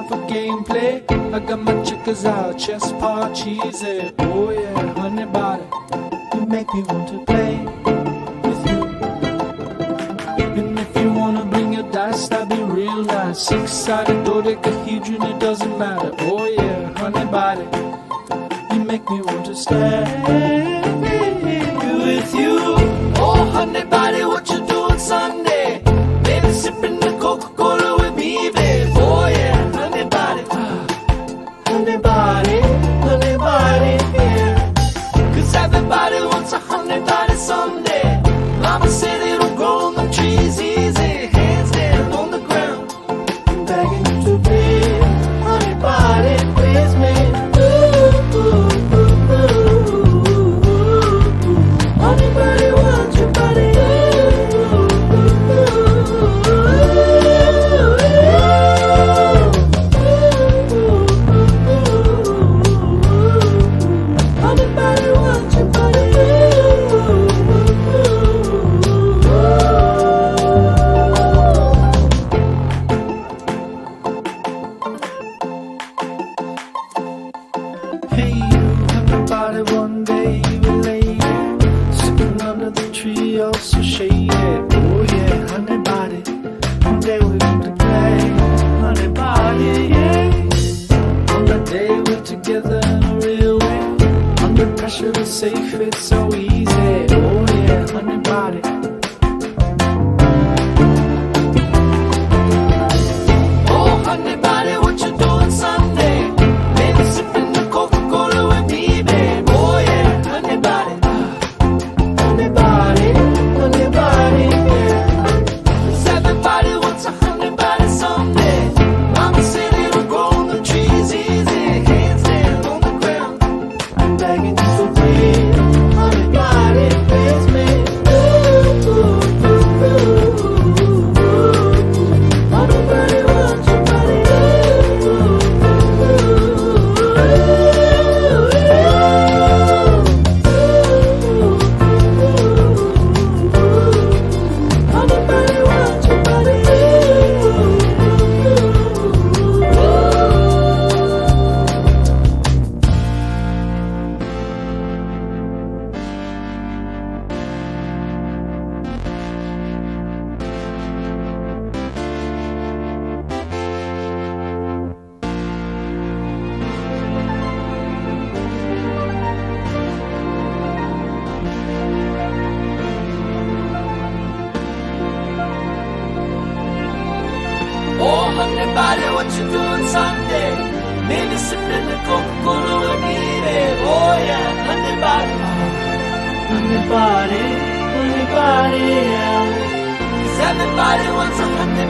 time for gameplay. I got my chickens out, chess parcheesi. Oh yeah, honey body, you make me want to play with you. And if you wanna bring your dice, that'd be real nice. Six-sided dodecahedron, it doesn't matter. Oh yeah, honey body, you make me want to stay with you. Oh honey body, what you doing Sunday? Maybe sipping the Coca-Cola with me, babe. Oh yeah, honey body, honey body, honey body, yeah. Cause everybody wants a honey body someday. Mama said it'll grow on the trees easy. Hands down on the ground, I'm begging you to be honey body with me. Ooh, ooh, ooh, ooh, ooh, ooh. Honey body wants your body. Hey you, everybody, one day you were late, sitting under the tree, all so shady. Oh yeah, honey body, one day we're going to play, honey body, yeah. On the day we're together in a real way, under pressure to safe, it's so easy. Oh yeah, honey body. Oh honey body, what you doing Sunday? Maybe sipping the Coca-Cola with me, babe. Oh yeah, honey body, honey body, honey body, yeah. 'Cause everybody wants a honey body someday. Mama said it'll grow on the trees easy. Hands down on the ground, I'm begging you to please, honey body with me. Ooh, ooh, ooh, ooh, ooh, ooh. Honey body wants your body. Ooh, ooh, ooh, ooh, honey body wants your body. Oh honey body, what you doing Sunday? Maybe sipping the Coca-Cola with me, babe. Oh yeah, honey body, honey body, honey body, yeah. 'Cause everybody wants a honey